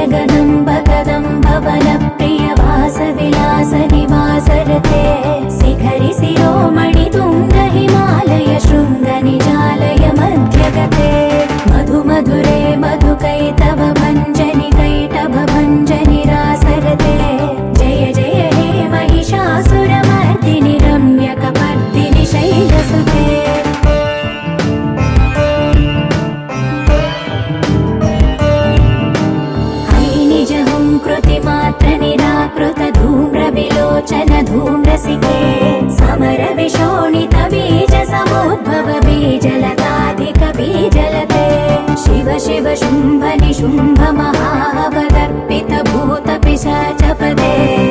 जगदम्ब कदम्ब वनप्रिय वास विलास निवासरते शिखरि शिरोमणि तुङ्ग हिमालय शृङ्ग निजालय मध्यगते मधु मधुरे मधुकैतव भञ्जनि कैटभ भञ्जनि रासरते जय जय हे महिषासुरमर्दिनि रम्यकपर्दिनि शैलसुते कृतिमात्र निराकृत धूम्र विलोचन धूम्रसिके समर विशोणित बीज समुद्भव बीजलताधिक बीजलते शिव शिव शुम्भ निशुम्भ महावदर्पित भूत पिशाच पदे